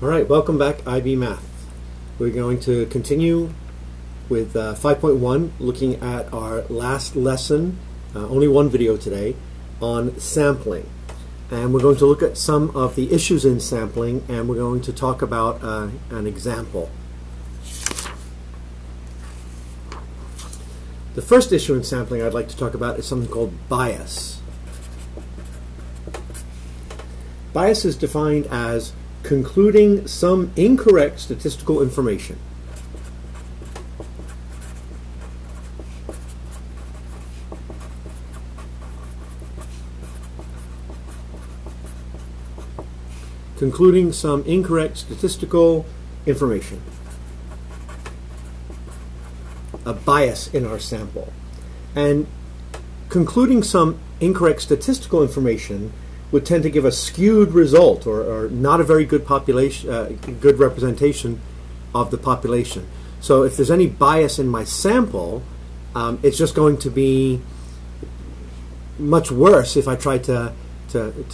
All right, welcome back, IB Math. We're going to continue with 5.1, looking at our last lesson, only one video today, on sampling. And we're going to look at some of the issues in sampling, and we're going to talk about an example. The first issue in sampling I'd like to talk about is something called bias. Bias is defined as concluding some incorrect statistical information. Concluding some incorrect statistical information. A bias in our sample. And concluding some incorrect statistical information would tend to give a skewed result, or not a very good population, good representation of the population. So if there's any bias in my sample, it's just going to be much worse if I try to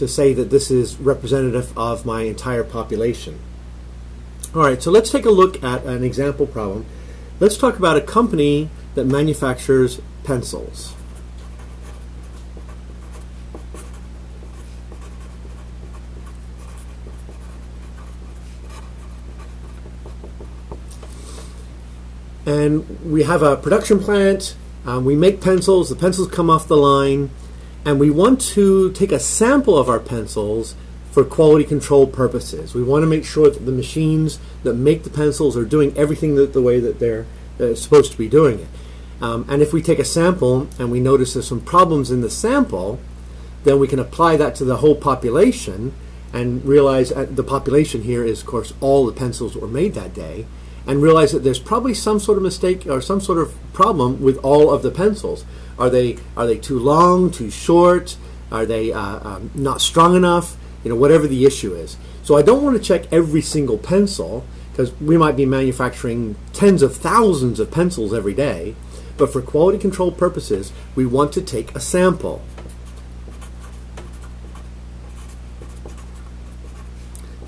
say that this is representative of my entire population. All right, so let's take a look at an example problem. Let's talk about a company that manufactures pencils. And we have a production plant, we make pencils, the pencils come off the line, and we want to take a sample of our pencils for quality control purposes. We want to make sure that the machines that make the pencils are doing everything the way that they're supposed to be doing it. And if we take a sample and we notice there's some problems in the sample, then we can apply that to the whole population and realize the population here is, of course, all the pencils that were made that day, and realize that there's probably some sort of mistake or some sort of problem with all of the pencils. Are they too long, too short? Are they not strong enough? You know, whatever the issue is. So I don't want to check every single pencil, because we might be manufacturing tens of thousands of pencils every day. But for quality control purposes, we want to take a sample.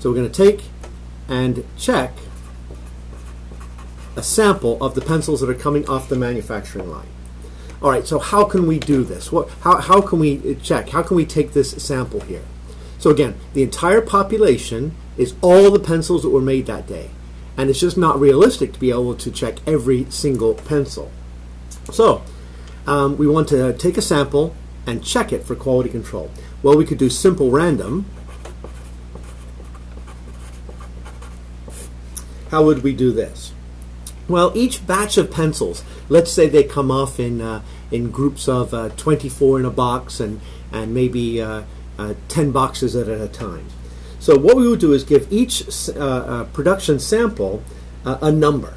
So we're going to take and check a sample of the pencils that are coming off the manufacturing line. All right, so how can we do this? How can we check? How can we take this sample here? So again, the entire population is all the pencils that were made that day. And it's just not realistic to be able to check every single pencil. So we want to take a sample and check it for quality control. Well, we could do simple random. How would we do this? Well, each batch of pencils, let's say they come off in groups of 24 in a box and maybe 10 boxes at a time. So what we would do is give each production sample a number,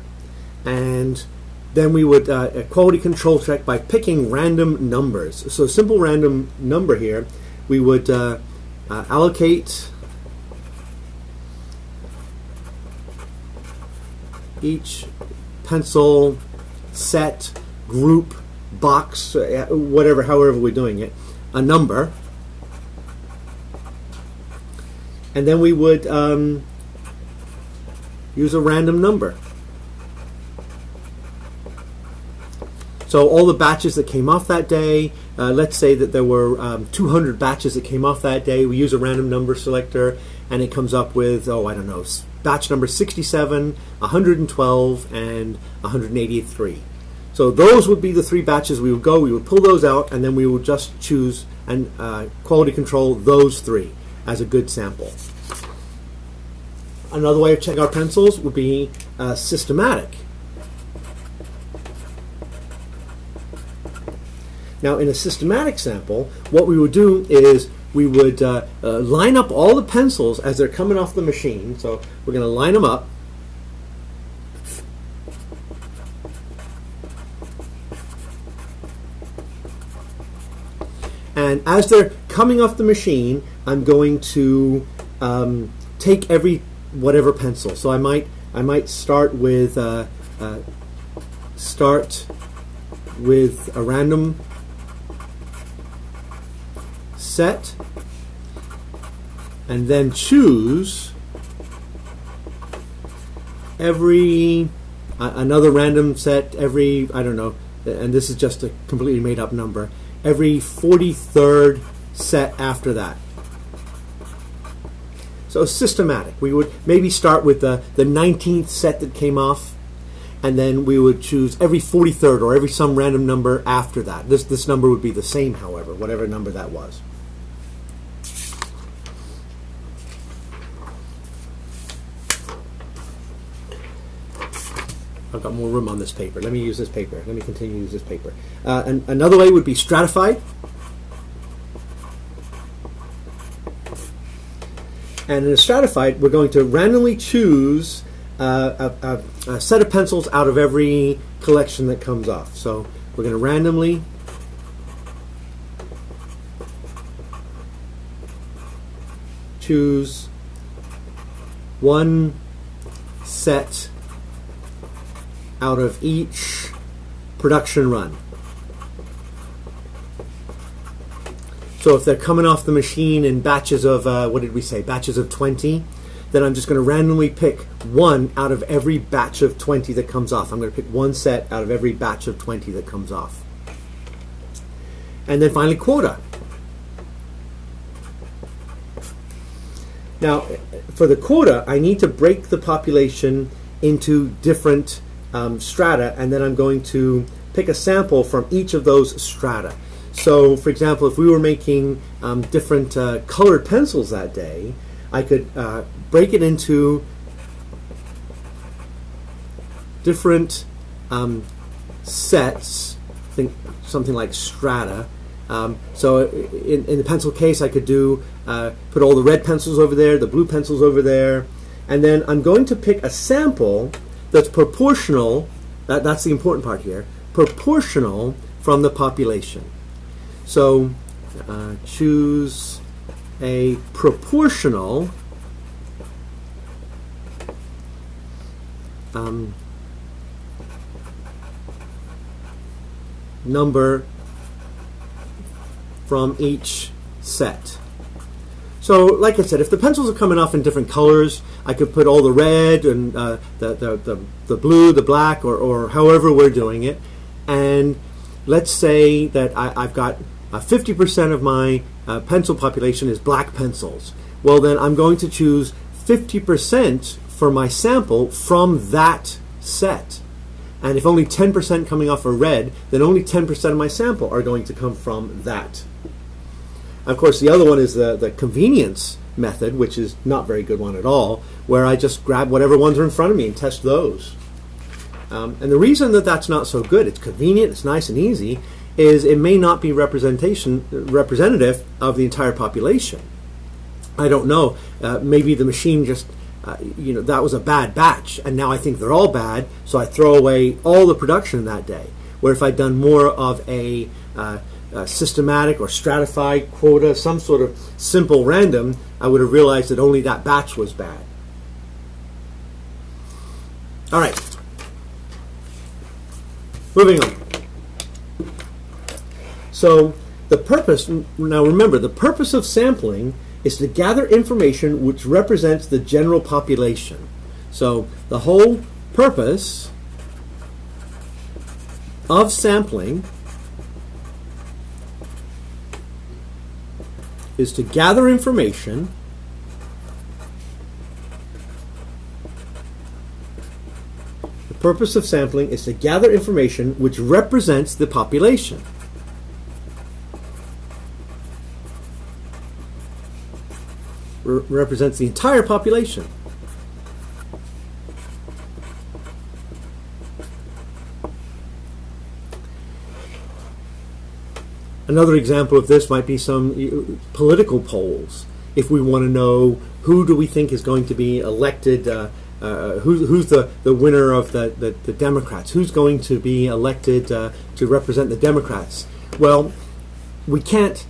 and then we would quality control check by picking random numbers. So simple random number here, we would allocate each pencil, set, group, box, whatever, however we're doing it, a number. And then we would use a random number. So all the batches that came off that day, let's say that there were 200 batches that came off that day, we use a random number selector, and it comes up with, I don't know, batch number 67, 112, and 183. So those would be the three batches we would go. We would pull those out, and then we would just choose and quality control those three as a good sample. Another way of checking our pencils would be systematic. Now, in a systematic sample, what we would do is we would line up all the pencils as they're coming off the machine. So we're going to line them up. And as they're coming off the machine, I'm going to take whatever pencil. So I might start with a random set, and then choose every another random set every, I don't know, and this is just a completely made up number, every 43rd set after that. So systematic. We would maybe start with the 19th set that came off, and then we would choose every 43rd or every some random number after that. This number would be the same, however, whatever number that was. I've got more room on this paper. Let me use this paper. Let me continue to use this paper. And another way would be stratified. And in a stratified, we're going to randomly choose a set of pencils out of every collection that comes off. So we're going to randomly choose one set out of each production run. So if they're coming off the machine in batches of, what did we say, batches of 20, then I'm just going to randomly pick one out of every batch of 20 that comes off. I'm going to pick one set out of every batch of 20 that comes off. And then finally, quota. Now, for the quota, I need to break the population into different strata, and then I'm going to pick a sample from each of those strata. So, for example, if we were making different colored pencils that day, I could break it into different sets, think something like strata. So in the pencil case, I could do put all the red pencils over there, the blue pencils over there, and then I'm going to pick a sample that's proportional, that's the important part here, proportional from the population. So choose a proportional number from each set. So, like I said, if the pencils are coming off in different colors, I could put all the red and the blue, the black, or however we're doing it. And let's say that I've got 50% of my pencil population is black pencils. Well, then I'm going to choose 50% for my sample from that set. And if only 10% coming off are red, then only 10% of my sample are going to come from that. Of course, the other one is the convenience method, which is not a very good one at all, where I just grab whatever ones are in front of me and test those. And the reason that that's not so good, it's convenient, it's nice and easy, is it may not be representative of the entire population. I don't know. Maybe the machine just, that was a bad batch, and now I think they're all bad, so I throw away all the production that day. Where if I'd done more of a systematic or stratified quota, some sort of simple random, I would have realized that only that batch was bad. All right. Moving on. So the purpose, now remember, the purpose of sampling is to gather information which represents the general population. So the whole purpose of sampling is to gather information the purpose of sampling is to gather information which represents the population. Represents the entire population. Another example of this might be some political polls. If we want to know who do we think is going to be elected, who's the winner of the Democrats, who's going to be elected to represent the Democrats. Well, we can't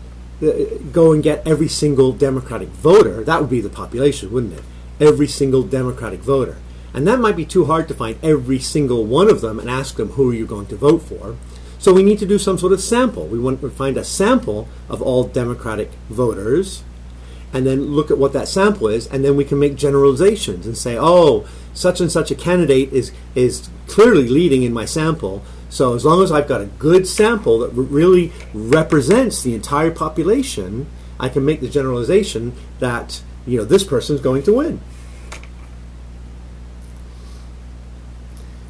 go and get every single Democratic voter. That would be the population, wouldn't it? Every single Democratic voter. And that might be too hard to find every single one of them and ask them who are you going to vote for. So we need to do some sort of sample. We want to find a sample of all Democratic voters, and then look at what that sample is, and then we can make generalizations and say, oh, such and such a candidate is clearly leading in my sample. So as long as I've got a good sample that really represents the entire population, I can make the generalization that this person is going to win.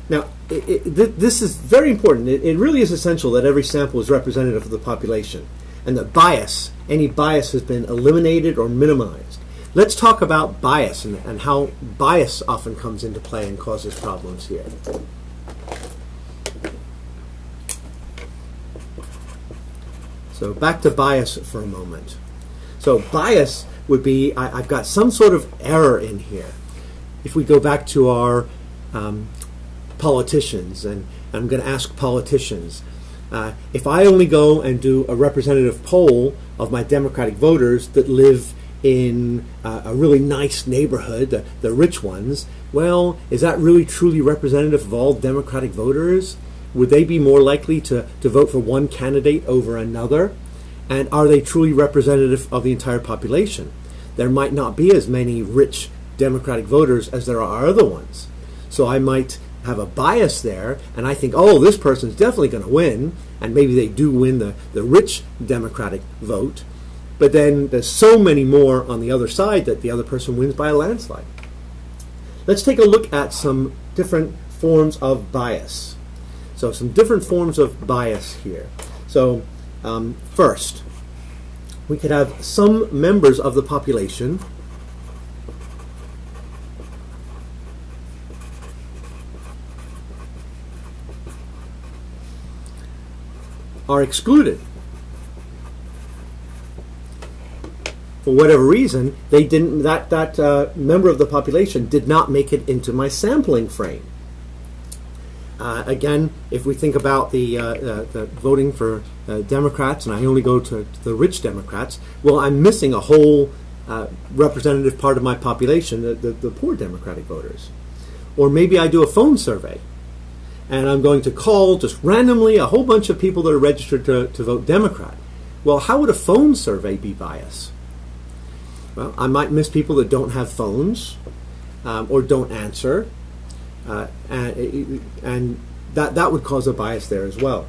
Now, this is very important. It really is essential that every sample is representative of the population, and that any bias has been eliminated or minimized. Let's talk about bias and how bias often comes into play and causes problems here. So back to bias for a moment. So bias would be, I've got some sort of error in here. If we go back to our politicians, and I'm going to ask politicians, if I only go and do a representative poll of my Democratic voters that live in a really nice neighborhood, the rich ones, well, is that really truly representative of all Democratic voters? Would they be more likely to vote for one candidate over another? And are they truly representative of the entire population? There might not be as many rich Democratic voters as there are other ones. So I might have a bias there, and I think, oh, this person's definitely going to win, and maybe they do win the rich Democratic vote, but then there's so many more on the other side that the other person wins by a landslide. Let's take a look at some different forms of bias. So some different forms of bias here. So first, we could have some members of the population are excluded. For whatever reason, they didn't. That member of the population did not make it into my sampling frame. Again, if we think about the voting for Democrats, and I only go to the rich Democrats, well, I'm missing a whole representative part of my population, the poor Democratic voters. Or maybe I do a phone survey, and I'm going to call just randomly a whole bunch of people that are registered to vote Democrat. Well, how would a phone survey be biased? Well, I might miss people that don't have phones or don't answer, and that would cause a bias there as well.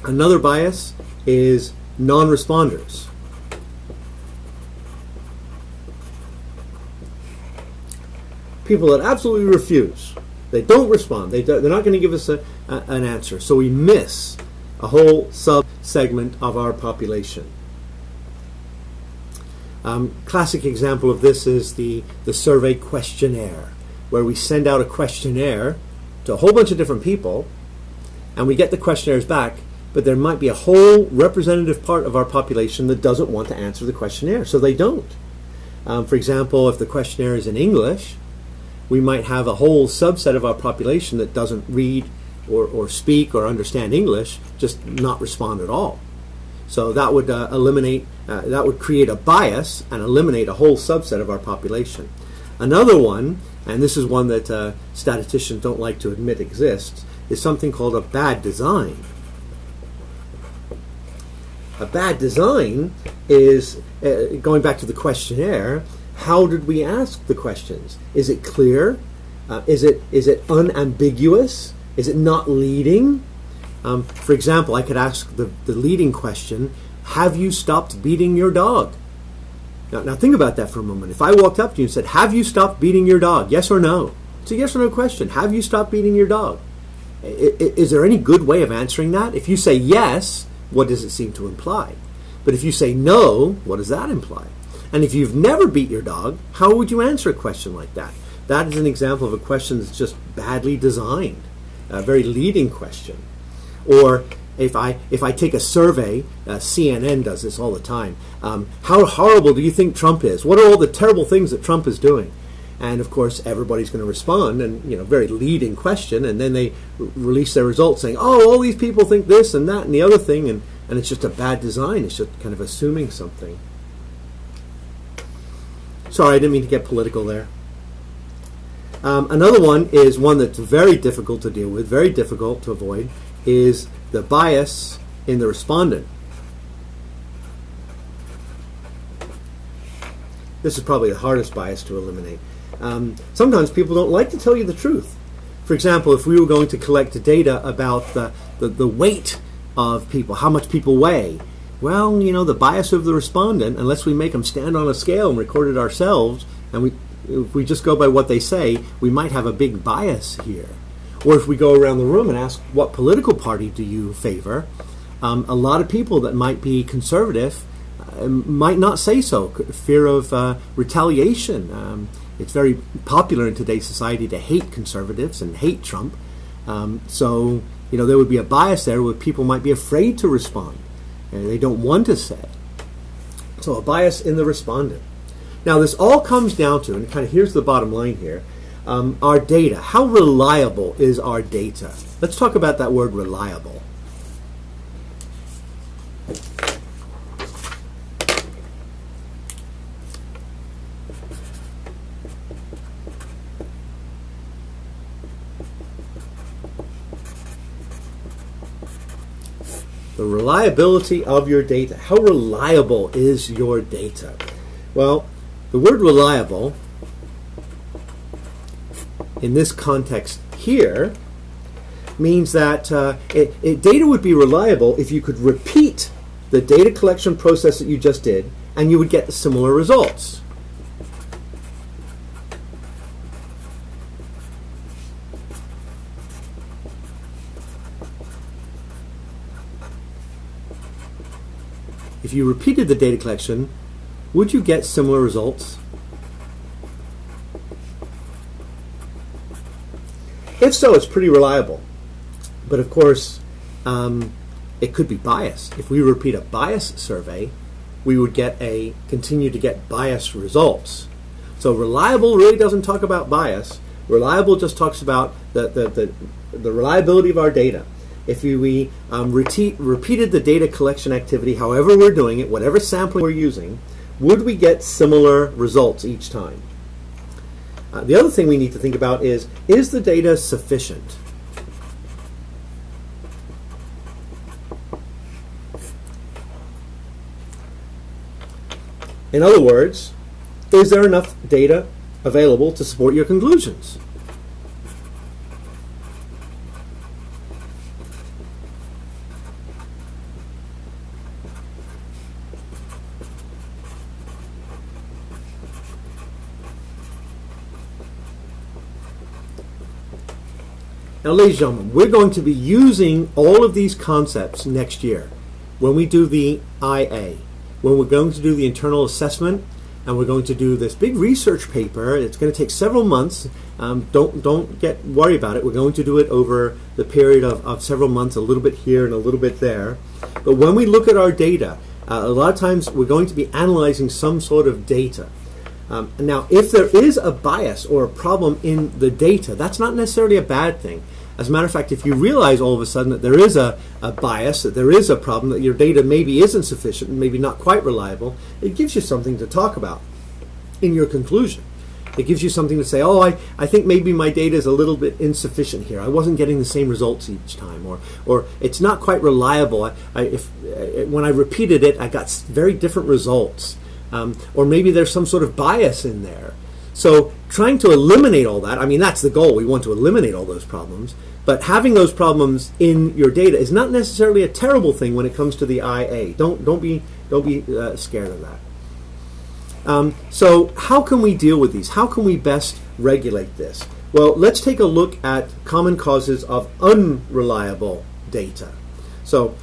Another bias is non-responders. People that absolutely refuse. They don't respond. They're not going to give us an answer. So we miss a whole sub-segment of our population. Classic example of this is the survey questionnaire, where we send out a questionnaire to a whole bunch of different people, and we get the questionnaires back, but there might be a whole representative part of our population that doesn't want to answer the questionnaire, so they don't. For example, if the questionnaire is in English, we might have a whole subset of our population that doesn't read or speak or understand English, just not respond at all. So that would that would create a bias and eliminate a whole subset of our population. Another one, and this is one that statisticians don't like to admit exists, is something called a bad design. A bad design is, going back to the questionnaire, how did we ask the questions? Is it clear? Is it unambiguous? Is it not leading? For example, I could ask the leading question, have you stopped beating your dog? Now think about that for a moment. If I walked up to you and said, have you stopped beating your dog? Yes or no? It's a yes or no question. Have you stopped beating your dog? Is there any good way of answering that? If you say yes, what does it seem to imply? But if you say no, what does that imply? And if you've never beat your dog, how would you answer a question like that? That is an example of a question that's just badly designed, a very leading question. Or if I take a survey, CNN does this all the time, how horrible do you think Trump is? What are all the terrible things that Trump is doing? And of course, everybody's going to respond, and very leading question, and then they release their results saying, oh, all these people think this and that and the other thing, and it's just a bad design. It's just kind of assuming something. Sorry, I didn't mean to get political there. Another one is one that's very difficult to deal with, very difficult to avoid, is the bias in the respondent. This is probably the hardest bias to eliminate. Sometimes people don't like to tell you the truth. For example, if we were going to collect data about the weight of people, how much people weigh, well, the bias of the respondent, unless we make them stand on a scale and record it ourselves, and if we just go by what they say, we might have a big bias here. Or if we go around the room and ask, what political party do you favor? A lot of people that might be conservative might not say so. Fear of retaliation. It's very popular in today's society to hate conservatives and hate Trump. So there would be a bias there where people might be afraid to respond. And they don't want to say. So a bias in the respondent. Now this all comes down to, and kind of here's the bottom line here, our data. How reliable is our data? Let's talk about that word reliable. The reliability of your data. How reliable is your data? Well, the word reliable in this context here means that data would be reliable if you could repeat the data collection process that you just did and you would get similar results. If you repeated the data collection, would you get similar results? If so, it's pretty reliable. But of course, it could be biased. If we repeat a bias survey, we would continue to get biased results. So reliable really doesn't talk about bias. Reliable just talks about the reliability of our data. If we repeated the data collection activity, however we're doing it, whatever sampling we're using, would we get similar results each time? The other thing we need to think about is the data sufficient? In other words, is there enough data available to support your conclusions? Now, ladies and gentlemen, we're going to be using all of these concepts next year when we do the IA, when we're going to do the internal assessment, and we're going to do this big research paper. It's going to take several months. Don't get worried about it. We're going to do it over the period of several months, a little bit here and a little bit there. But when we look at our data, a lot of times we're going to be analyzing some sort of data. Now, if there is a bias or a problem in the data, that's not necessarily a bad thing. As a matter of fact, if you realize all of a sudden that there is a bias, that there is a problem, that your data maybe isn't sufficient, maybe not quite reliable, it gives you something to talk about in your conclusion. It gives you something to say, oh, I think maybe my data is a little bit insufficient here. I wasn't getting the same results each time, or it's not quite reliable. When I repeated it, I got very different results. Or maybe there's some sort of bias in there. So trying to eliminate all that, I mean, that's the goal. We want to eliminate all those problems. But having those problems in your data is not necessarily a terrible thing when it comes to the IA. Don't be scared of that. So how can we deal with these? How can we best regulate this? Well, let's take a look at common causes of unreliable data. So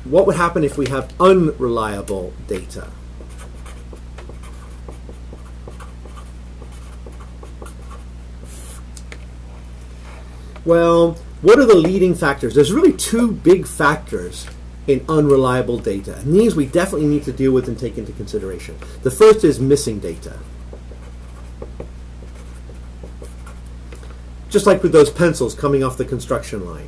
what would happen if we have unreliable data? Well, what are the leading factors? There's really two big factors in unreliable data, and these we definitely need to deal with and take into consideration. The first is missing data. Just like with those pencils coming off the construction line.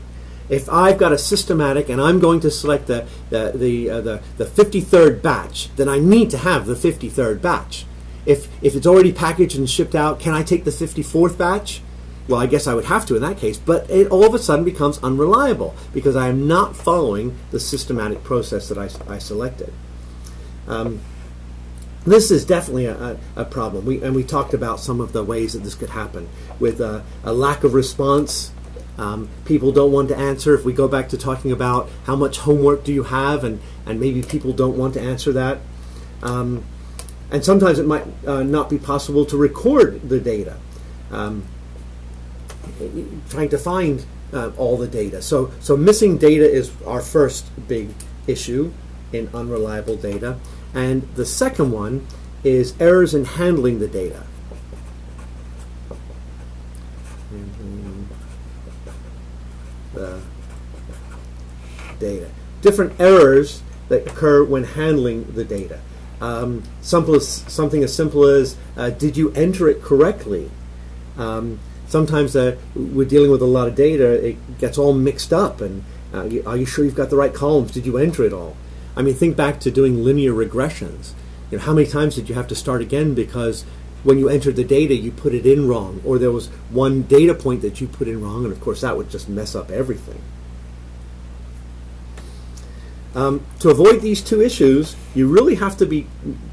If I've got a systematic and I'm going to select the 53rd batch, then I need to have the 53rd batch. If it's already packaged and shipped out, can I take the 54th batch? Well, I guess I would have to in that case, but it all of a sudden becomes unreliable because I am not following the systematic process that I selected. This is definitely a problem. We talked about some of the ways that this could happen with a lack of response. People don't want to answer. If we go back to talking about how much homework do you have, and maybe people don't want to answer that. And sometimes it might not be possible to record the data. Trying to find all the data. So missing data is our first big issue in unreliable data. And the second one is errors in handling the data. The data. Different errors that occur when handling the data. Something as simple as, did you enter it correctly? Sometimes we're dealing with a lot of data, it gets all mixed up, and are you sure you've got the right columns? Did you enter it all? I mean, think back to doing linear regressions. You know, how many times did you have to start again because when you entered the data, you put it in wrong, or there was one data point that you put in wrong, and of course that would just mess up everything. To avoid these two issues, you really have to be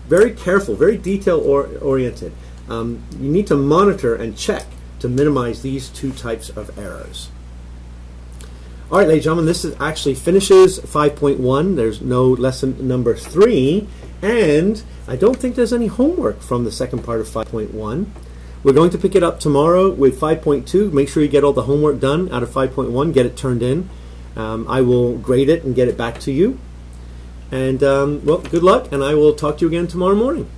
very careful, very detail-oriented. You need to monitor and check to minimize these two types of errors. All right, ladies and gentlemen, this actually finishes 5.1. There's no lesson number 3, and I don't think there's any homework from the second part of 5.1. We're going to pick it up tomorrow with 5.2. Make sure you get all the homework done out of 5.1, get it turned in. I will grade it and get it back to you. And, well, good luck, and I will talk to you again tomorrow morning.